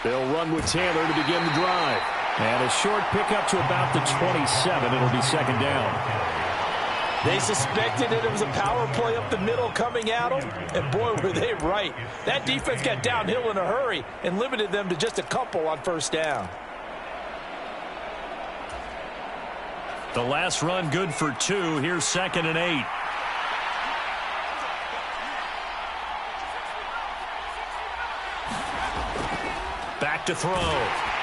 They'll run with Taylor to begin the drive. And a short pickup to about the 27. It'll be second down. They suspected it was a power play up the middle coming at them, and boy, were they right. That defense got downhill in a hurry and limited them to just a couple on first down. The last run good for 2. Here's 2nd and 8. Back to throw.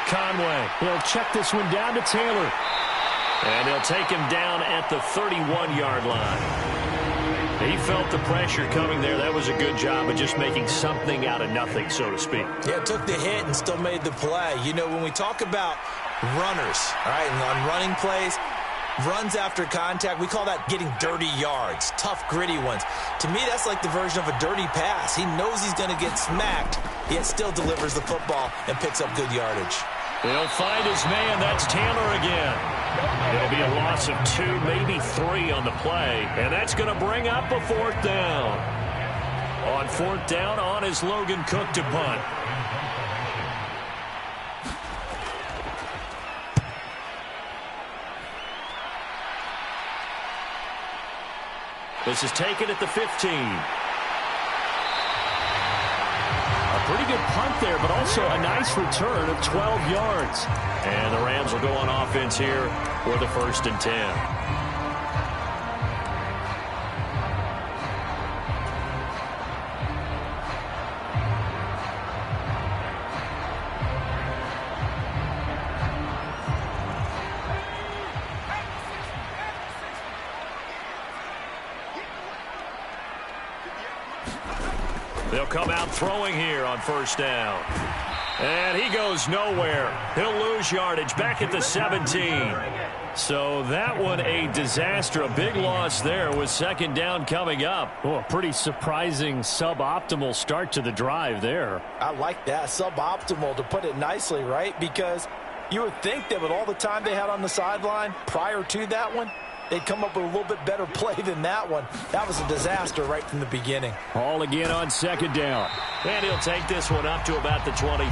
Conway. He'll check this one down to Taylor. And he'll take him down at the 31-yard line. He felt the pressure coming there. That was a good job of just making something out of nothing, so to speak. Yeah, took the hit and still made the play. You know, when we talk about runners, all right, and on running plays, runs after contact, we call that getting dirty yards, tough, gritty ones. To me, that's like the version of a dirty pass. He knows he's going to get smacked, yet still delivers the football and picks up good yardage. He'll find his man. That's Taylor again. It'll be a loss of 2, maybe 3 on the play, and that's going to bring up a 4th down. On 4th down, on is Logan Cook to punt. This is taken at the 15. Pretty good punt there, but also a nice return of 12 yards. And the Rams will go on offense here for the 1st and 10. They'll come out throwing here on 1st down. And he goes nowhere. He'll lose yardage back at the 17. So that one a disaster. A big loss there with 2nd down coming up. Oh, a pretty surprising suboptimal start to the drive there. I like that, suboptimal, to put it nicely, right? Because you would think that with all the time they had on the sideline prior to that one, they'd come up with a little bit better play than that one. That was a disaster right from the beginning. All again on 2nd down. And he'll take this one up to about the 23.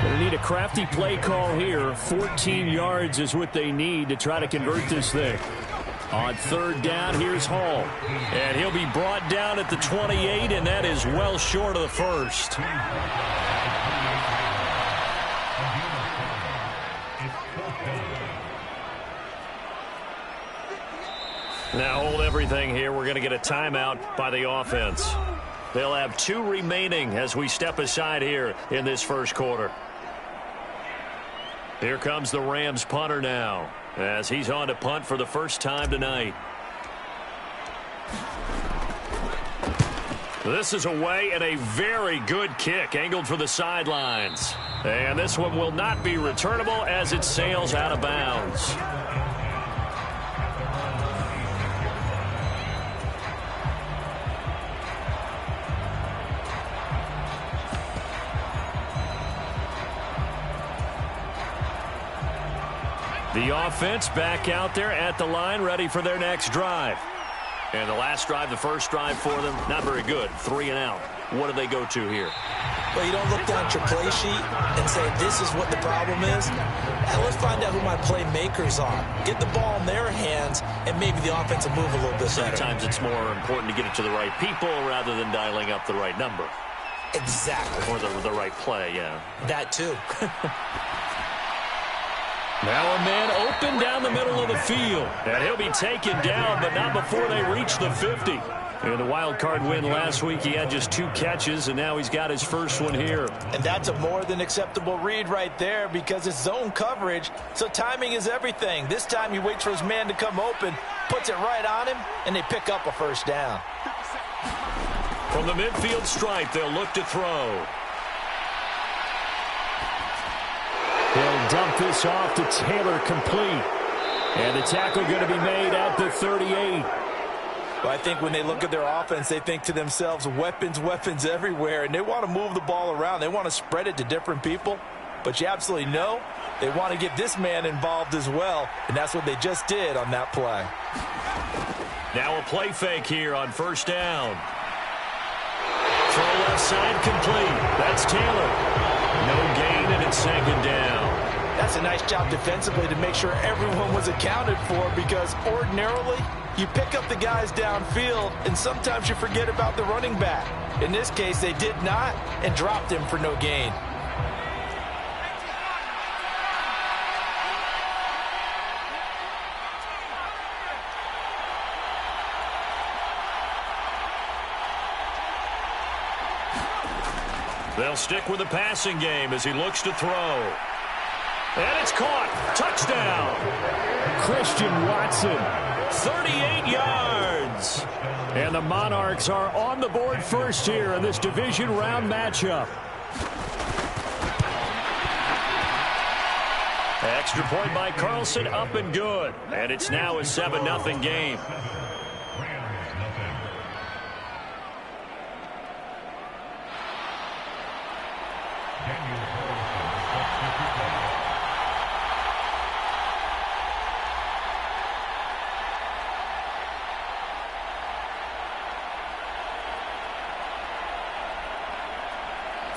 Going to need a crafty play call here. 14 yards is what they need to try to convert this thing. On 3rd down, here's Hall. And he'll be brought down at the 28, and that is well short of the 1st. Now hold everything here. We're going to get a timeout by the offense. They'll have 2 remaining as we step aside here in this 1st quarter. Here comes the Rams punter now as he's on to punt for the first time tonight. This is away and a very good kick angled for the sidelines. And this one will not be returnable as it sails out of bounds. The offense back out there at the line, ready for their next drive. And the last drive, the first drive for them, not very good. 3 and out. What do they go to here? Well, you don't look down at your play sheet and say, this is what the problem is. Let's find out who my playmakers are. Get the ball in their hands, and maybe the offense will move a little bit better. Sometimes it's more important to get it to the right people rather than dialing up the right number. Exactly. Or the right play, yeah. That too. Now a man open down the middle of the field. And he'll be taken down, but not before they reach the 50. In the wild card win last week, he had just 2 catches, and now he's got his first one here. And that's a more than acceptable read right there because it's zone coverage, so timing is everything. This time he waits for his man to come open, puts it right on him, and they pick up a first down. From the midfield stripe, they'll look to throw. He'll dump this off to Taylor, complete. And the tackle going to be made at the 38. Well, I think when they look at their offense, they think to themselves, weapons, weapons everywhere, and they want to move the ball around. They want to spread it to different people. But you absolutely know they want to get this man involved as well, and that's what they just did on that play. Now a play fake here on first down. throw left side complete. That's Taylor. No gain, and it's second down. That's a nice job defensively to make sure everyone was accounted for, because ordinarily you pick up the guys downfield and sometimes you forget about the running back. In this case, they did not and dropped him for no gain. They'll stick with the passing game as he looks to throw. And it's caught. Touchdown. Christian Watson, 38 yards. And the Monarchs are on the board first here in this division round matchup. Extra point by Carlson, up and good. And it's now a 7-0 game.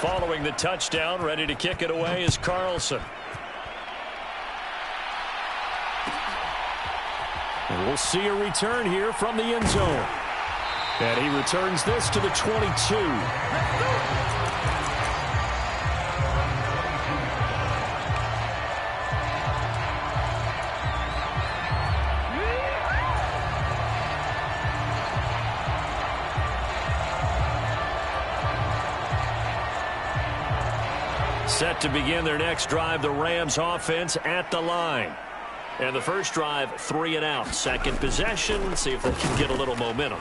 Following the touchdown, ready to kick it away is Carlson. And we'll see a return here from the end zone. And he returns this to the 22. Set to begin their next drive, the Rams offense at the line. And the first drive, 3 and out. Second possession, let's see if they can get a little momentum.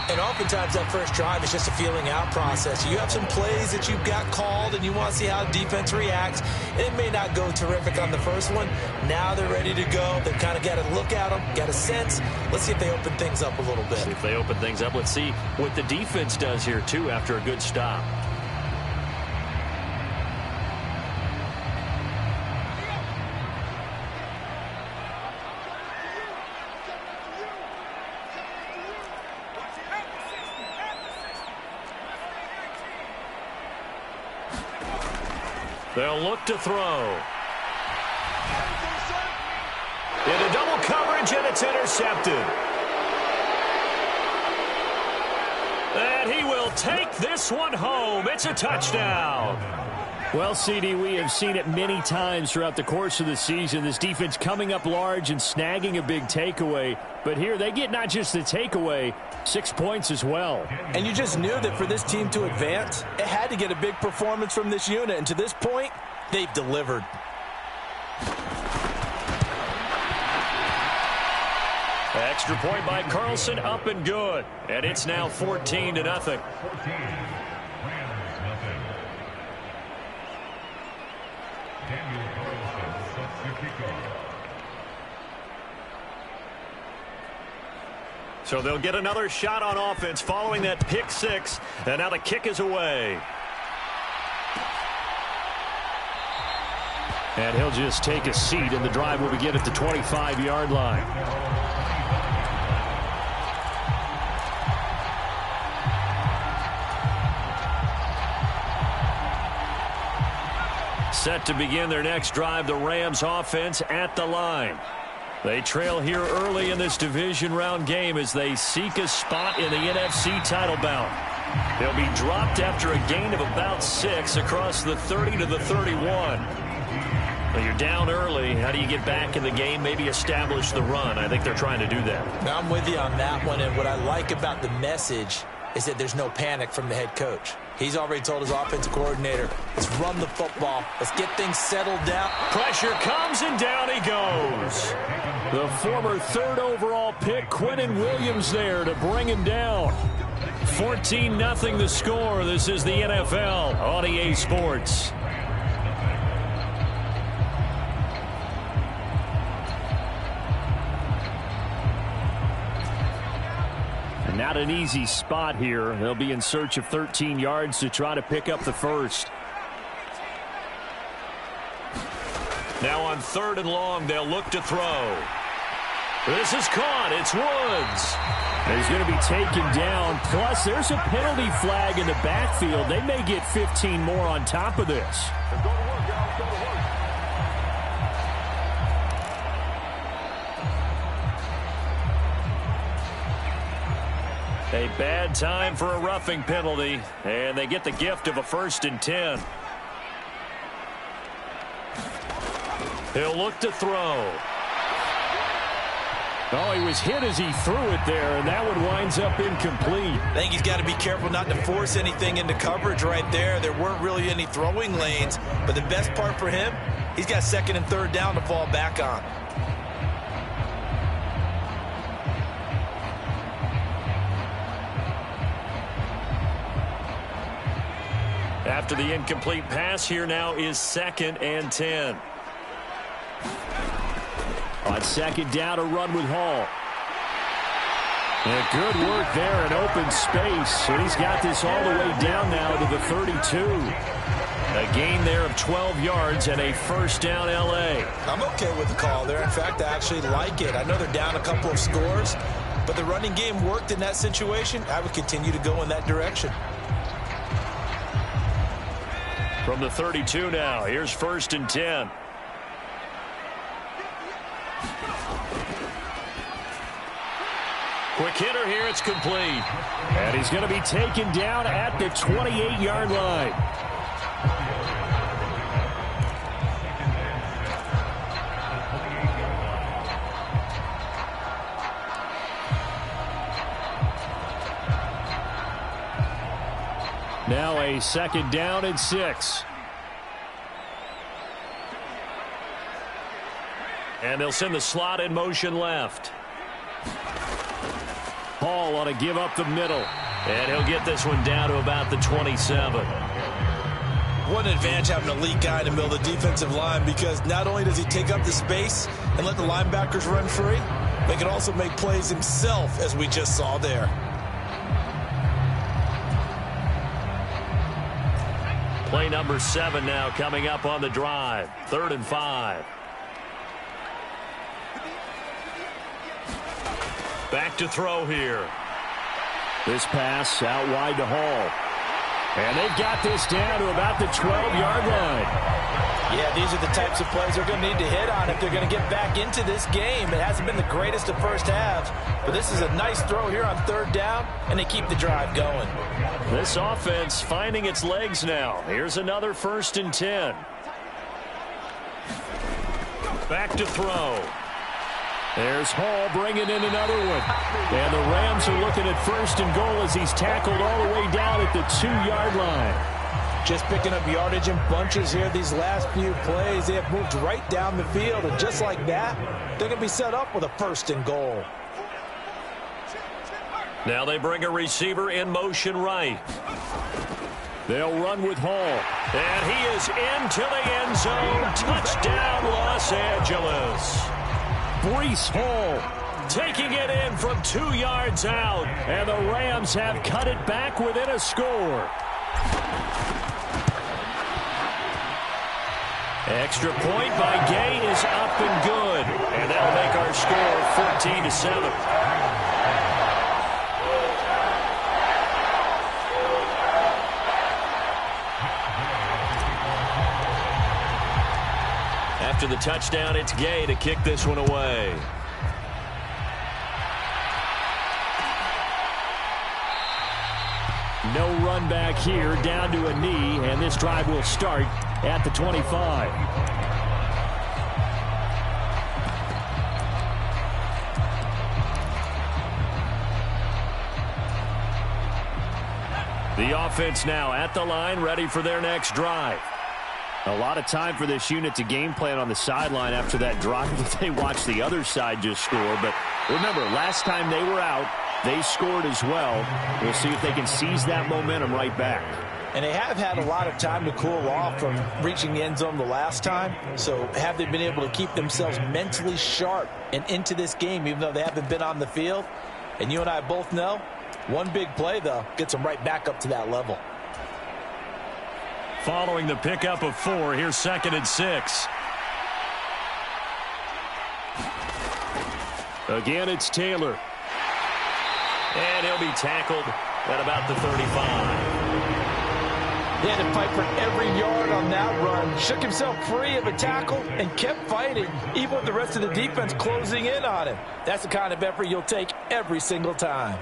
And oftentimes that first drive is just a feeling out process. You have some plays that you've got called and you want to see how the defense reacts. It may not go terrific on the first one. Now they're ready to go. They've kind of got to look at them, got a sense. Let's see if they open things up a little bit. See if they open things up. Let's see what the defense does here, too, after a good stop. They'll look to throw. Into double coverage, and it's intercepted. And he will take this one home. It's a touchdown. Well, CD, we have seen it many times throughout the course of the season. This defense coming up large and snagging a big takeaway. But here they get not just the takeaway, 6 points as well. And you just knew that for this team to advance, it had to get a big performance from this unit. And to this point, they've delivered. Extra point by Carlson, up and good. And it's now 14-0. So they'll get another shot on offense following that pick six. And now the kick is away. And he'll just take a seat, and the drive will begin at the 25-yard line. Set to begin their next drive, the Rams offense at the line. They trail here early in this division round game as they seek a spot in the NFC title bout. They'll be dropped after a gain of about 6 across the 30 to the 31. Well, you're down early. How do you get back in the game, maybe establish the run? I think they're trying to do that. Now, I'm with you on that one, and what I like about the message is that there's no panic from the head coach. He's already told his offensive coordinator, let's run the football. Let's get things settled down. Pressure comes, and down he goes. The former 3rd overall pick, Quinnen Williams, there to bring him down. 14-0 the score. This is the NFL on EA Sports. Not an easy spot here. They'll be in search of 13 yards to try to pick up the first. Now on 3rd and long, they'll look to throw. This is caught. It's Woods. He's going to be taken down. Plus, there's a penalty flag in the backfield. They may get 15 more on top of this. A bad time for a roughing penalty, and they get the gift of a 1st and 10. He'll look to throw. Oh, he was hit as he threw it there, and that one winds up incomplete. I think he's got to be careful not to force anything into coverage right there. There weren't really any throwing lanes, but the best part for him, he's got 2nd and 3rd down to fall back on. After the incomplete pass, here now is 2nd and 10. On 2nd down, a run with Hall. And good work there in open space. And he's got this all the way down now to the 32. A gain there of 12 yards and a 1st down L.A. I'm okay with the call there. In fact, I actually like it. I know they're down a couple of scores, but the running game worked in that situation. I would continue to go in that direction. From the 32 now, here's 1st and 10. Quick hitter here, it's complete. And he's going to be taken down at the 28-yard line. Now a 2nd down and 6. And they'll send the slot in motion left. Hall ought to give up the middle. And he'll get this one down to about the 27. What an advantage having an elite guy in the middle of the defensive line, because not only does he take up the space and let the linebackers run free, but he can also make plays himself, as we just saw there. Play number 7 now coming up on the drive. 3rd and 5. Back to throw here. This pass out wide to Hall. And they've got this down to about the 12-yard line. Yeah, these are the types of plays they're going to need to hit on if they're going to get back into this game. It hasn't been the greatest of first halves, but this is a nice throw here on 3rd down, and they keep the drive going. This offense finding its legs now. Here's another 1st and 10. Back to throw. There's Hall bringing in another one. And the Rams are looking at 1st and goal as he's tackled all the way down at the 2-yard line. Just picking up yardage in bunches here these last few plays. They have moved right down the field, and just like that, they're going to be set up with a 1st and goal. Now they bring a receiver in motion right. They'll run with Hall. And he is into the end zone. Touchdown, Los Angeles. Breece Hall taking it in from 2 yards out. And the Rams have cut it back within a score. Extra point by Gay is up and good. And that'll make our score 14-7. After the touchdown, it's Gay to kick this one away. No run back here, down to a knee, and this drive will start at the 25. The offense now at the line, ready for their next drive. A lot of time for this unit to game plan on the sideline after that drive that they watched the other side just score. But remember, last time they were out, they scored as well. We'll see if they can seize that momentum right back. And they have had a lot of time to cool off from reaching the end zone the last time. So have they been able to keep themselves mentally sharp and into this game, even though they haven't been on the field? And you and I both know, one big play, though, gets them right back up to that level. Following the pickup of 4, here's 2nd and 6. Again, it's Taylor. And he'll be tackled at about the 35. He had to fight for every yard on that run. Shook himself free of a tackle and kept fighting, even with the rest of the defense closing in on him. That's the kind of effort you'll take every single time.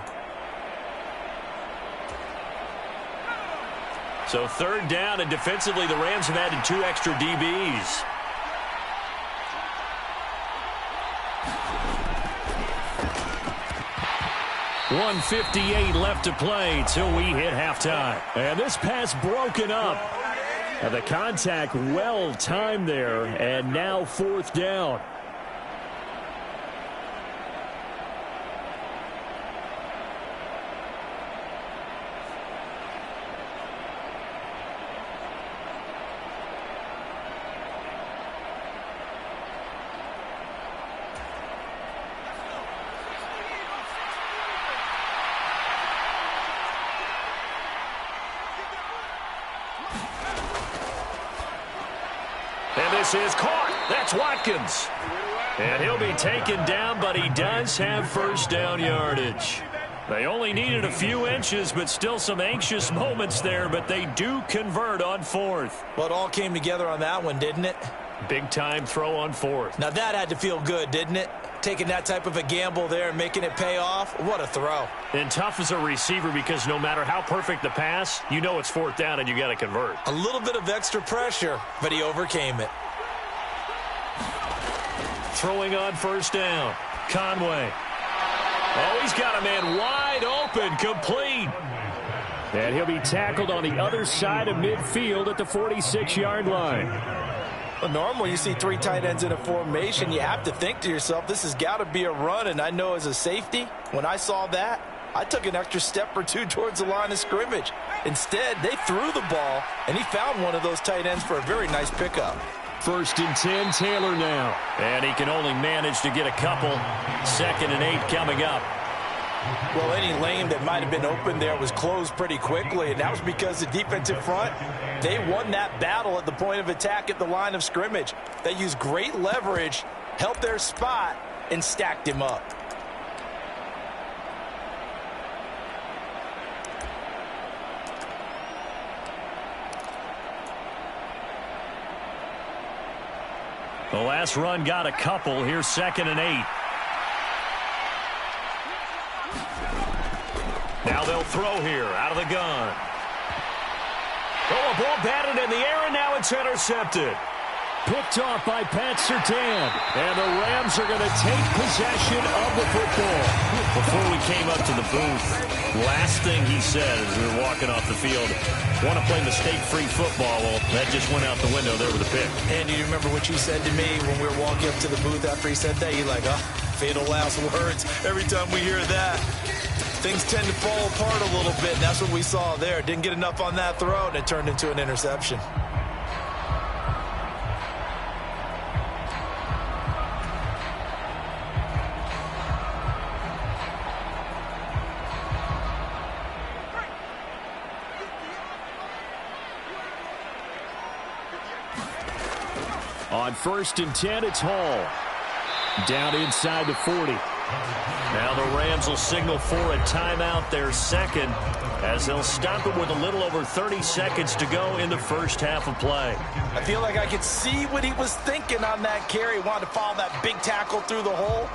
So third down, and defensively, the Rams have added 2 extra DBs. .158 left to play till we hit halftime. And this pass broken up. And the contact well timed there, and now fourth down. This is caught. That's Watkins. And he'll be taken down, but he does have first down yardage. They only needed a few inches, but still some anxious moments there, but they do convert on fourth. Well, it all came together on that one, didn't it? Big time throw on fourth. Now that had to feel good, didn't it? Taking that type of a gamble there and making it pay off. What a throw. And tough as a receiver because no matter how perfect the pass, you know it's fourth down and you got to convert. A little bit of extra pressure, but he overcame it. Throwing on first down. Conway. Oh, he's got a man wide open, complete. And he'll be tackled on the other side of midfield at the 46-yard line. Well, normally you see 3 tight ends in a formation. You have to think to yourself, this has got to be a run. And I know as a safety, when I saw that, I took an extra step or 2 towards the line of scrimmage. Instead, they threw the ball, and he found one of those tight ends for a very nice pickup. First and 10, Taylor now. And he can only manage to get a couple. 2nd and 8 coming up. Well, any lane that might have been open there was closed pretty quickly, and that was because the defensive front, they won that battle at the point of attack at the line of scrimmage. They used great leverage, held their spot, and stacked him up. The last run got a couple. Here's 2nd and 8. Now they'll throw here out of the gun. Oh, a ball batted in the air, and now it's intercepted. Picked off by Pat Surtain. And the Rams are going to take possession of the football. Before we came up to the booth, last thing he said as we were walking off the field, want to play mistake-free football. Well, that just went out the window there with a pick. And do you remember what you said to me when we were walking up to the booth after he said that? You're like, oh, fatal last words. Every time we hear that, things tend to fall apart a little bit, and that's what we saw there. Didn't get enough on that throw, and it turned into an interception. On 1st and 10, it's Hall. Down inside the 40. Now the Rams will signal for a timeout, their second, as they'll stop it with a little over 30 seconds to go in the first half of play. I feel like I could see what he was thinking on that carry. Wanted to follow that big tackle through the hole.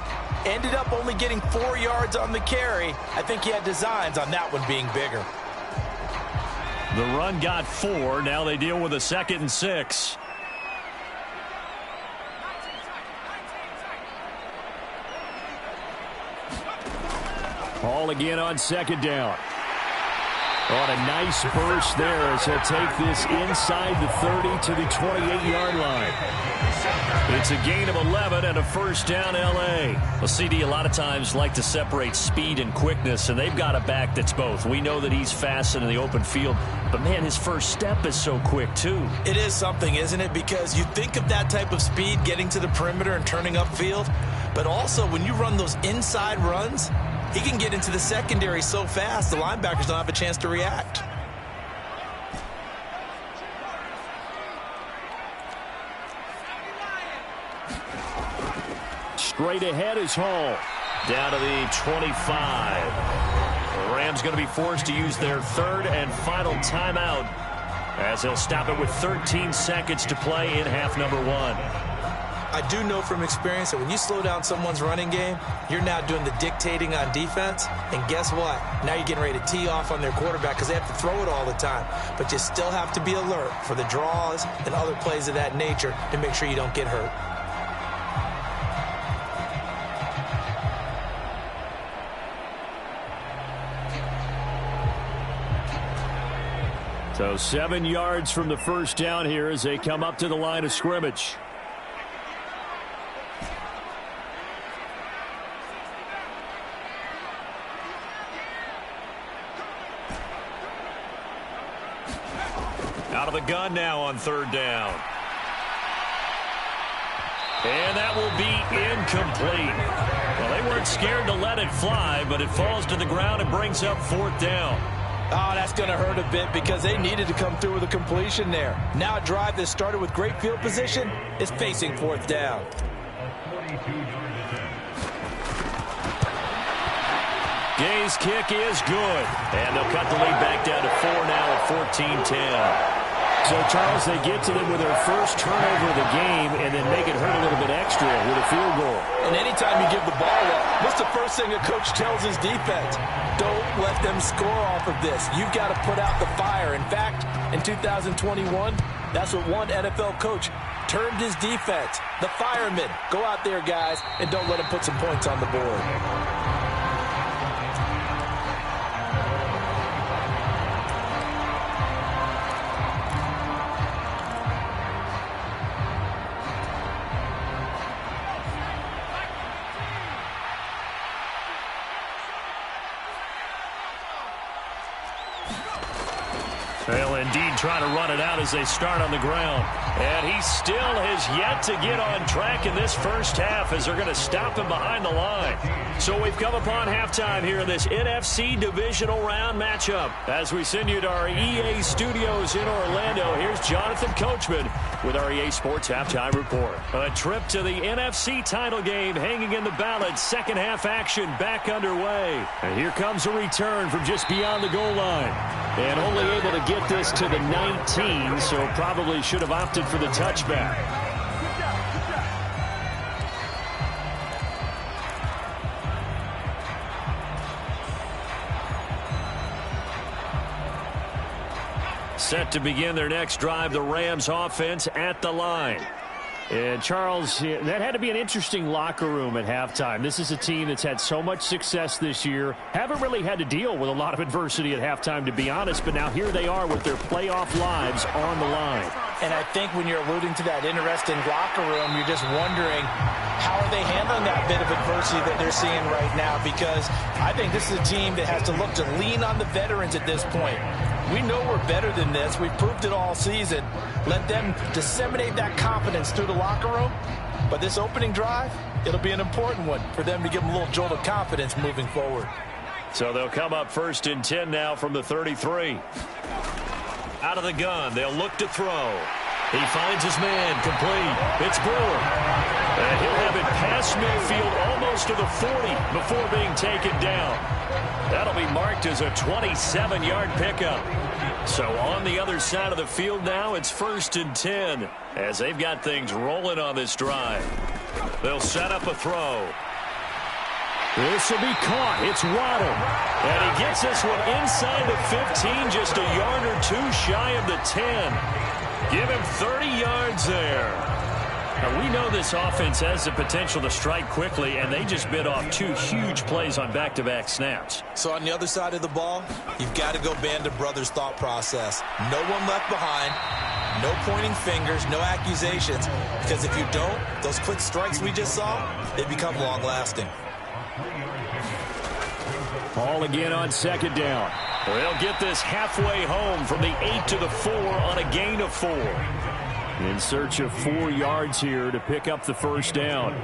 Ended up only getting 4 yards on the carry. I think he had designs on that one being bigger. The run got 4. Now they deal with a 2nd and 6. Hall again on 2nd down. On a nice burst there as he'll take this inside the 30 to the 28-yard line. It's a gain of 11 and a first down, L.A. Well, CD, a lot of times like to separate speed and quickness, and they've got a back that's both. We know that he's fast in the open field, but, man, his first step is so quick, too. It is something, isn't it? Because you think of that type of speed getting to the perimeter and turning upfield, but also when you run those inside runs, he can get into the secondary so fast, the linebackers don't have a chance to react. Straight ahead is Hall. Down to the 25. Rams going to be forced to use their third and final timeout as they'll stop it with 13 seconds to play in half number 1. I do know from experience that when you slow down someone's running game, you're now doing the dictating on defense. And guess what? Now you're getting ready to tee off on their quarterback because they have to throw it all the time. But you still have to be alert for the draws and other plays of that nature to make sure you don't get hurt. So 7 yards from the first down here as they come up to the line of scrimmage. Out of the gun now on third down. And that will be incomplete. Well, they weren't scared to let it fly, but it falls to the ground and brings up fourth down. Oh, that's going to hurt a bit because they needed to come through with a completion there. Now a drive that started with great field position is facing fourth down. Gay's kick is good. And they'll cut the lead back down to 4 now at 14-10. So, Charles, they get to them with their first turnover of the game and then make it hurt a little bit extra with a field goal. And anytime you give the ball up, what's the first thing a coach tells his defense? Don't let them score off of this. You've got to put out the fire. In fact, in 2021, that's what one NFL coach termed his defense. The firemen. Go out there, guys, and don't let them put some points on the board. They'll indeed try to run it out as they start on the ground. And he still has yet to get on track in this first half as they're going to stop him behind the line. So we've come upon halftime here in this NFC divisional round matchup. As we send you to our EA studios in Orlando, here's Jonathan Coachman with our EA Sports Halftime Report. A trip to the NFC title game hanging in the balance. Second half action back underway. And here comes a return from just beyond the goal line. And only able to get this to the 19, so probably should have opted for the touchback. Set to begin their next drive, the Rams offense at the line. And, Charles, that had to be an interesting locker room at halftime. This is a team that's had so much success this year. Haven't really had to deal with a lot of adversity at halftime, to be honest. But now here they are with their playoff lives on the line. And I think when you're alluding to that interesting locker room, you're just wondering how are they handling that bit of adversity that they're seeing right now? Because I think this is a team that has to look to lean on the veterans at this point. We know we're better than this. We've proved it all season. Let them disseminate that confidence through the locker room. But this opening drive, it'll be an important one for them to give them a little jolt of confidence moving forward. So they'll come up first and 10 now from the 33. Out of the gun, they'll look to throw. He finds his man, complete. It's Brewer. And he'll have it past midfield almost to the 40 before being taken down. That'll be marked as a 27-yard pickup. So on the other side of the field now, it's first and 10 as they've got things rolling on this drive. They'll set up a throw. This will be caught. It's Waddle. And he gets this one inside the 15, just a yard or two shy of the 10. Give him 30 yards there. Now, we know this offense has the potential to strike quickly, and they just bit off 2 huge plays on back-to-back snaps. So on the other side of the ball, you've got to go band of brothers thought process. No one left behind, no pointing fingers, no accusations, because if you don't, those quick strikes we just saw, they become long-lasting. Ball again on second down. They'll get this halfway home from the 8 to the 4 on a gain of 4. In search of 4 yards here to pick up the first down.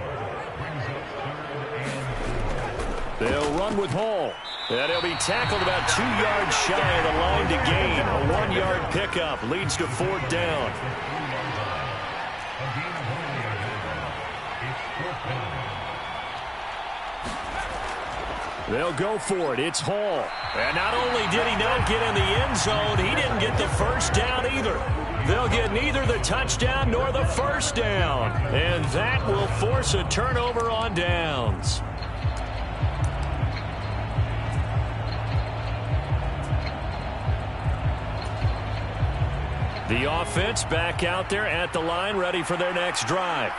They'll run with Hall. And he'll be tackled about 2 yards shy of the line to gain. A 1-yard pickup leads to fourth down. They'll go for it. It's Hall. And not only did he not get in the end zone, he didn't get the first down either. They'll get neither the touchdown nor the first down. And that will force a turnover on downs. The offense back out there at the line, ready for their next drive.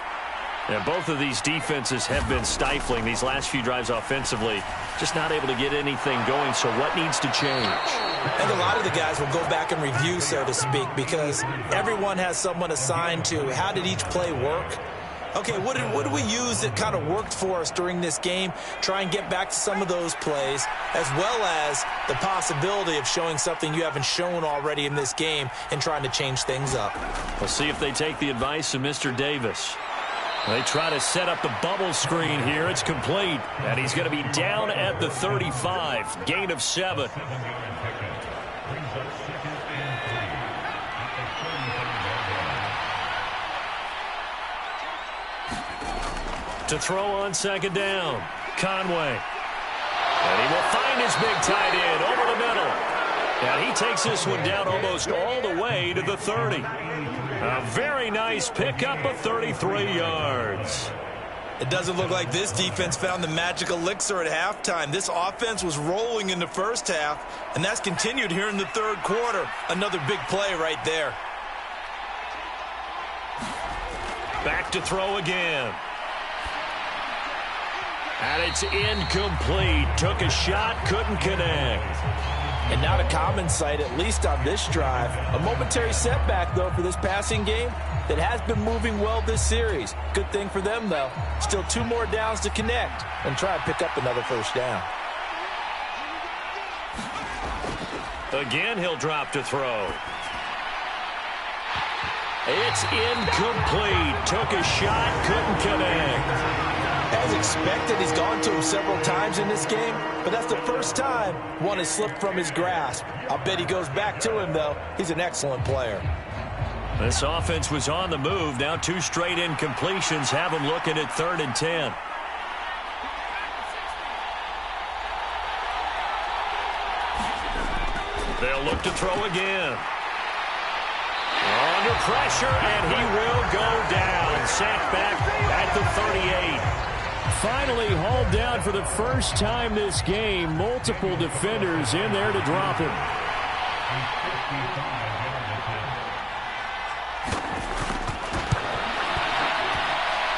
And both of these defenses have been stifling these last few drives offensively. Just not able to get anything going, so what needs to change? I think a lot of the guys will go back and review, so to speak, because everyone has someone assigned to how did each play work. Okay, what did we use that kind of worked for us during this game? Try and get back to some of those plays, as well as the possibility of showing something you haven't shown already in this game and trying to change things up. We'll see if they take the advice of Mr. Davis. They try to set up the bubble screen here. It's complete. And he's going to be down at the 35. Gain of 7. To throw on second down. Conway. And he will find his big tight end over the middle. And he takes this one down almost all the way to the 30. A very nice pickup of 33 yards. It doesn't look like this defense found the magic elixir at halftime. This offense was rolling in the first half, and that's continued here in the third quarter. Another big play right there. Back to throw again. And it's incomplete. Took a shot, couldn't connect. And not a common sight, at least on this drive. A momentary setback, though, for this passing game that has been moving well this series. Good thing for them, though. Still 2 more downs to connect and try and pick up another first down. Again, he'll drop to throw. It's incomplete. Took a shot, couldn't connect. As expected, he's gone to him several times in this game, but that's the first time one has slipped from his grasp. I'll bet he goes back to him, though. He's an excellent player. This offense was on the move. Now 2 straight incompletions have him looking at 3rd and 10. They'll look to throw again. Under pressure, and he will go down. Sacked back at the 38. Finally hauled down for the first time this game. Multiple defenders in there to drop him.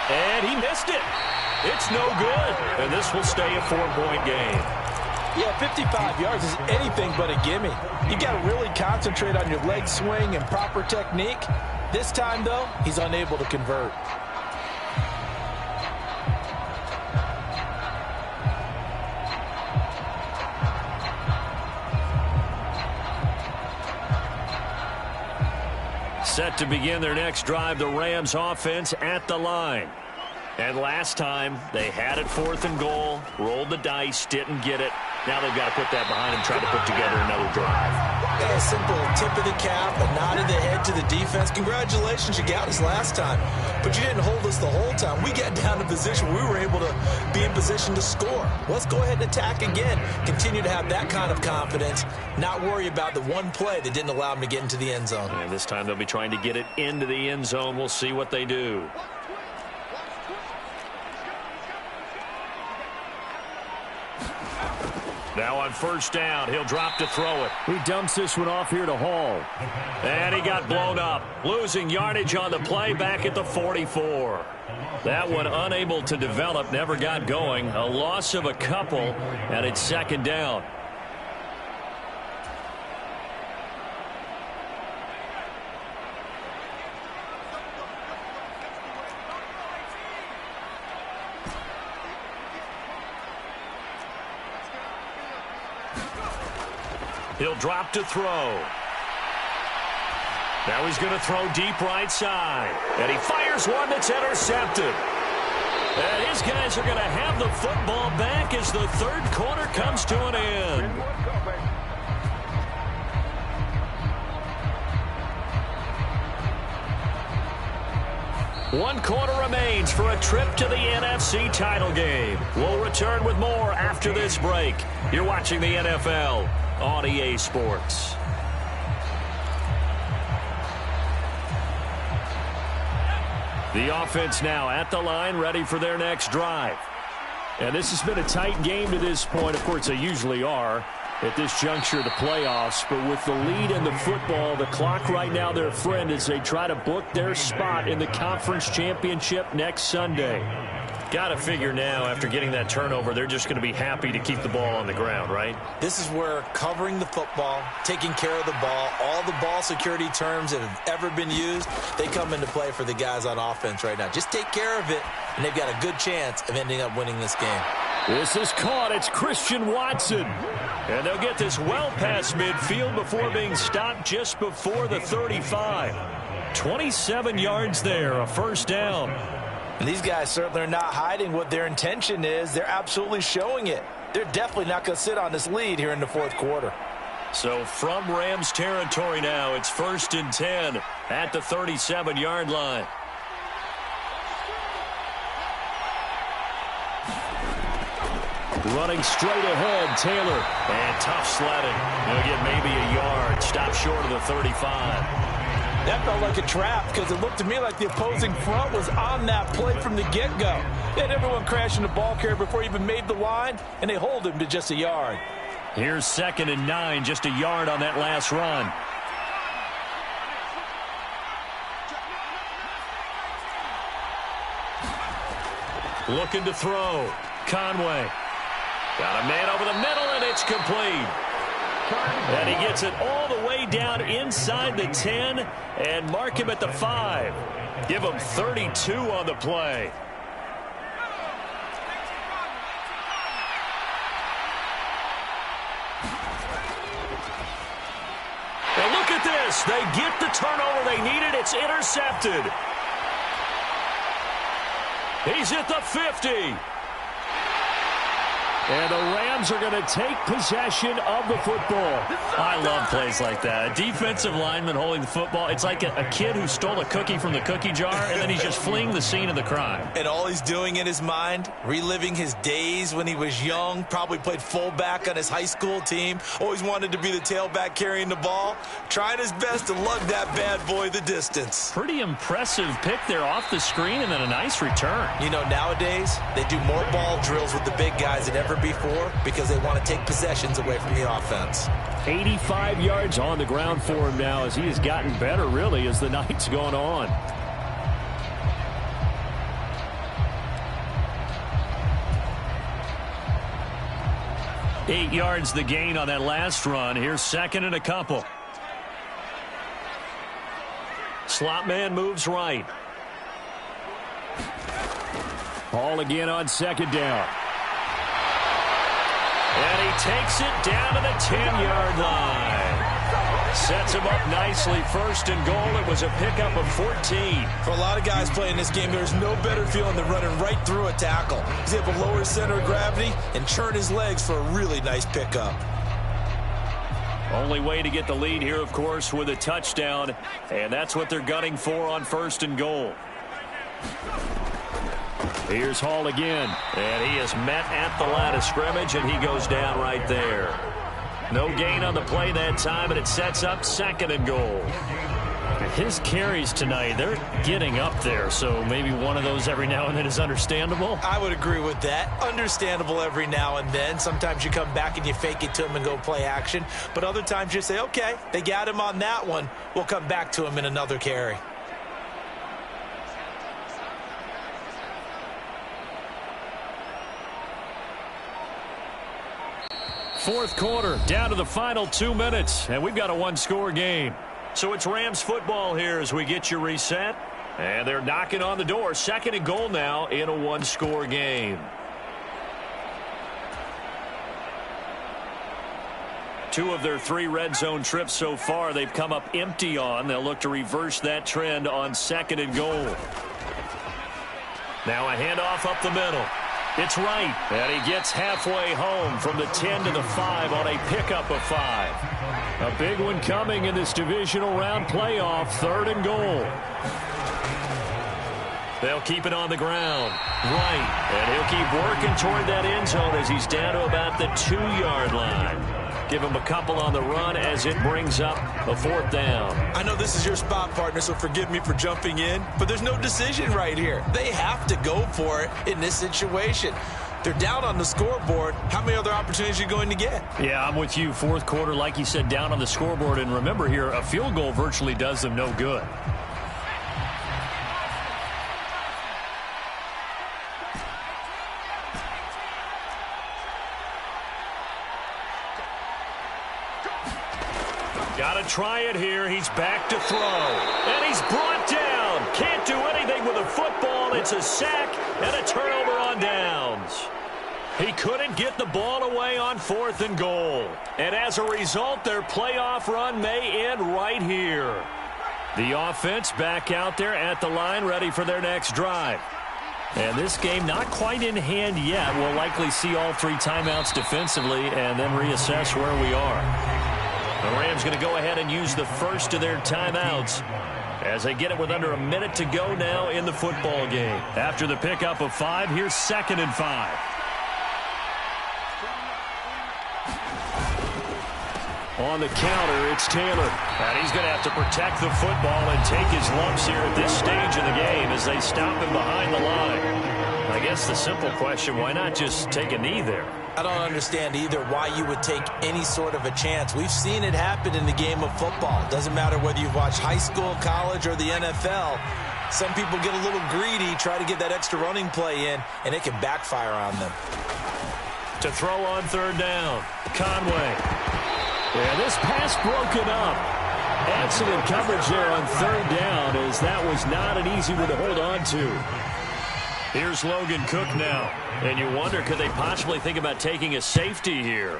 And he missed it. It's no good. And this will stay a 4-point game. Yeah, 55 yards is anything but a gimme. You got to really concentrate on your leg swing and proper technique. This time, though, he's unable to convert. Set to begin their next drive, the Rams offense at the line. And last time, they had it 4th and goal, rolled the dice, didn't get it. Now they've got to put that behind them, try to put together another drive. Yeah, a simple tip of the cap, a nod of the head to the defense. Congratulations, you got us last time. But you didn't hold us the whole time. We got down to position. We were able to be in position to score. Let's go ahead and attack again. Continue to have that kind of confidence. Not worry about the one play that didn't allow them to get into the end zone. And this time they'll be trying to get it into the end zone. We'll see what they do. Now on first down, he'll drop to throw it. He dumps this one off here to Hall. And he got blown up. Losing yardage on the play back at the 44. That one unable to develop, never got going. A loss of a couple, and it's 2nd down. He'll drop to throw. Now he's going to throw deep right side. And he fires one that's intercepted. And his guys are going to have the football back as the 3rd quarter comes to an end. 1 quarter remains for a trip to the NFC title game. We'll return with more after this break. You're watching the NFL on EA Sports. The offense now at the line, ready for their next drive. And this has been a tight game to this point. Of course, they usually are at this juncture of the playoffs. But with the lead in the football, the clock right now their friend as they try to book their spot in the conference championship next Sunday. Got to figure now, after getting that turnover, they're just going to be happy to keep the ball on the ground, right? This is where covering the football, taking care of the ball, all the ball security terms that have ever been used, they come into play for the guys on offense right now. Just take care of it, and they've got a good chance of ending up winning this game. This is caught. It's Christian Watson. And they'll get this well past midfield before being stopped just before the 35. 27 yards there, a first down. And these guys certainly are not hiding what their intention is. They're absolutely showing it. They're definitely not going to sit on this lead here in the fourth quarter. So from Rams territory now, it's 1st and 10 at the 37-yard line. Running straight ahead, Taylor. And tough sledding. He'll get maybe a yard. Stop short of the 35. That felt like a trap because it looked to me like the opposing front was on that play from the get-go. They had everyone crashing the ball carrier before he even made the line, and they hold him to just a yard. Here's 2nd and 9, just a yard on that last run. Looking to throw. Conway. Got a man over the middle, and it's complete. And he gets it all the way down inside the 10 and mark him at the 5. Give him 32 on the play. And look at this. They get the turnover they needed. It's intercepted. He's at the 50. And the Rams are going to take possession of the football. I love plays like that. A defensive lineman holding the football. It's like a kid who stole a cookie from the cookie jar, and then he's just fleeing the scene of the crime. And all he's doing in his mind, reliving his days when he was young, probably played fullback on his high school team, always wanted to be the tailback carrying the ball, trying his best to lug that bad boy the distance. Pretty impressive pick there off the screen, and then a nice return. You know, nowadays, they do more ball drills with the big guys than ever before because they want to take possessions away from the offense. 85 yards on the ground for him now as he has gotten better, really, as the night's gone on. Eight yards the gain on that last run. Here's 2nd and a couple. Slot man moves right. Ball again on 2nd down. And he takes it down to the 10-yard line. Sets him up nicely. 1st and goal. It was a pickup of 14. For a lot of guys playing this game, there's no better feeling than running right through a tackle. He's able to lower his center of gravity and churn his legs for a really nice pickup. Only way to get the lead here, of course, with a touchdown. And that's what they're gunning for on 1st and goal. Here's Hall again, and he is met at the line of scrimmage, and he goes down right there. No gain on the play that time, and it sets up 2nd and goal. His carries tonight, they're getting up there, so maybe one of those every now and then is understandable. I would agree with that. Understandable every now and then. Sometimes you come back and you fake it to him and go play action, but other times you say, okay, they got him on that one. We'll come back to him in another carry. Fourth quarter, down to the final 2 minutes, and we've got a one-score game. So it's Rams football here as we get you reset. And they're knocking on the door. 2nd and goal now in a one-score game. Two of their 3 red zone trips so far they've come up empty on. They'll look to reverse that trend on 2nd and goal. Now a handoff up the middle. It's right, and he gets halfway home from the 10 to the 5 on a pickup of 5. A big one coming in this divisional round playoff, 3rd and goal. They'll keep it on the ground. Right. And he'll keep working toward that end zone as he's down to about the 2-yard line. Give him a couple on the run as it brings up a 4th down. I know this is your spot, partner, so forgive me for jumping in, but there's no decision right here. They have to go for it in this situation. They're down on the scoreboard. How many other opportunities are you going to get? Yeah, I'm with you. 4th quarter, like you said, down on the scoreboard. And remember here, a field goal virtually does them no good. Got to try it here. He's back to throw. And he's brought down. Can't do anything with a football. It's a sack and a turnover on downs. He couldn't get the ball away on 4th and goal. And as a result, their playoff run may end right here. The offense back out there at the line, ready for their next drive. And this game not quite in hand yet. We'll likely see all 3 timeouts defensively and then reassess where we are. The Rams going to go ahead and use the first of their timeouts as they get it with under a minute to go now in the football game. After the pickup of 5, here's 2nd and 5. On the counter, it's Taylor. And he's going to have to protect the football and take his lumps here at this stage of the game as they stop him behind the line. I guess the simple question, why not just take a knee there? I don't understand either why you would take any sort of a chance. We've seen it happen in the game of football. It doesn't matter whether you've watched high school, college, or the NFL. Some people get a little greedy, try to get that extra running play in, and it can backfire on them. To throw on 3rd down, Conway. Yeah, this pass broken up. Excellent coverage there on 3rd down, as that was not an easy one to hold on to. Here's Logan Cook now. And you wonder, could they possibly think about taking a safety here?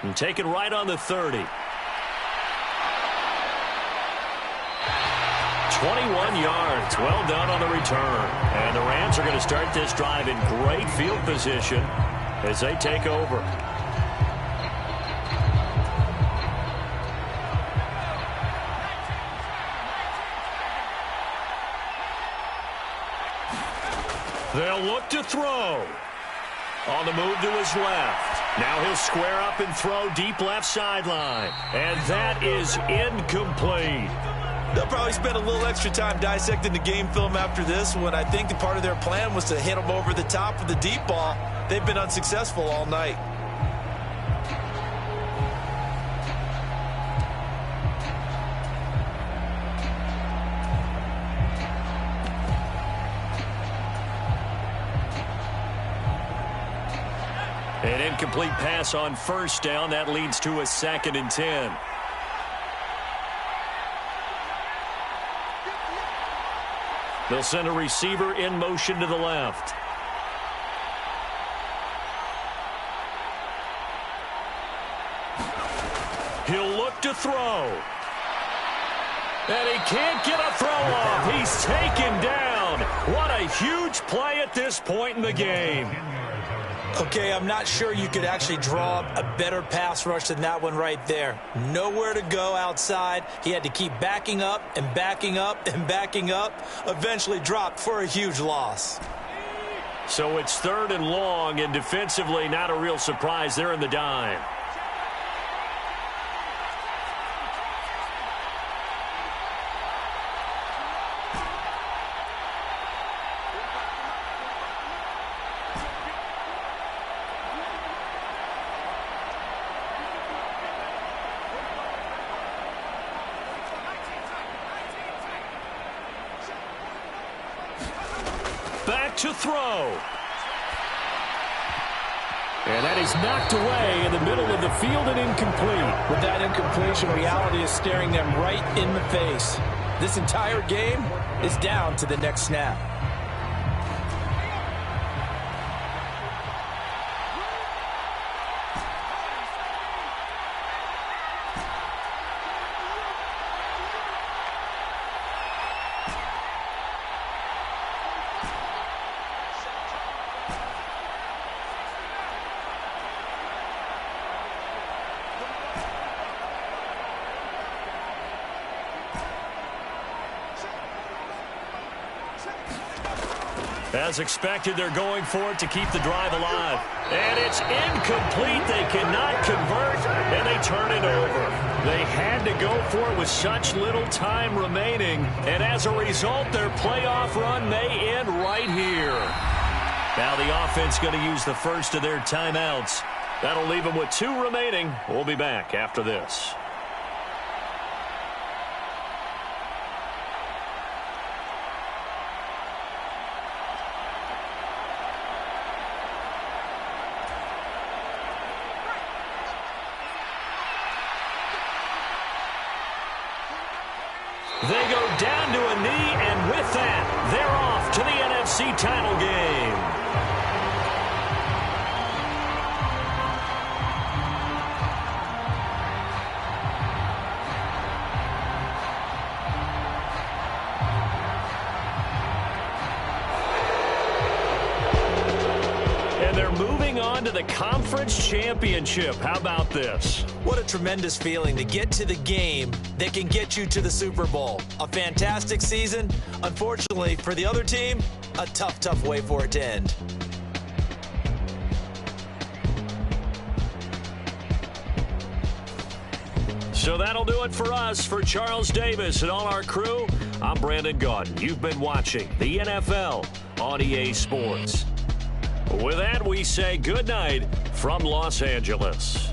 And take it right on the 30. 21 yards. Well done on the return. And the Rams are going to start this drive in great field position as they take over. They'll look to throw. On the move to his left. Now he'll square up and throw deep left sideline. And that is incomplete. They'll probably spend a little extra time dissecting the game film after this one. I think the part of their plan was to hit him over the top with the deep ball. They've been unsuccessful all night. An incomplete pass on 1st down. That leads to a 2nd and 10. They'll send a receiver in motion to the left. He'll look to throw. And he can't get a throw off. He's taken down. What a huge play at this point in the game. Okay, I'm not sure you could actually draw up a better pass rush than that one right there. Nowhere to go outside. He had to keep backing up and backing up and backing up. Eventually dropped for a huge loss. So it's 3rd and long, and defensively not a real surprise. They're in the dime. To throw. And that is knocked away in the middle of the field and incomplete. With that incompletion, reality is staring them right in the face. This entire game is down to the next snap. As expected, they're going for it to keep the drive alive. And it's incomplete. They cannot convert, and they turn it over. They had to go for it with such little time remaining. And as a result, their playoff run may end right here. Now the offense going to use the first of their timeouts. That'll leave them with 2 remaining. We'll be back after this. They go down to a knee, and with that, they're off to the NFC title game. And they're moving on to the conference championship. How about this? What a tremendous feeling to get to the game that can get you to the Super Bowl. A fantastic season. Unfortunately, for the other team, a tough, tough way for it to end. So that'll do it for us. For Charles Davis and all our crew, I'm Brandon Gaudin. You've been watching the NFL on EA Sports. With that, we say good night from Los Angeles.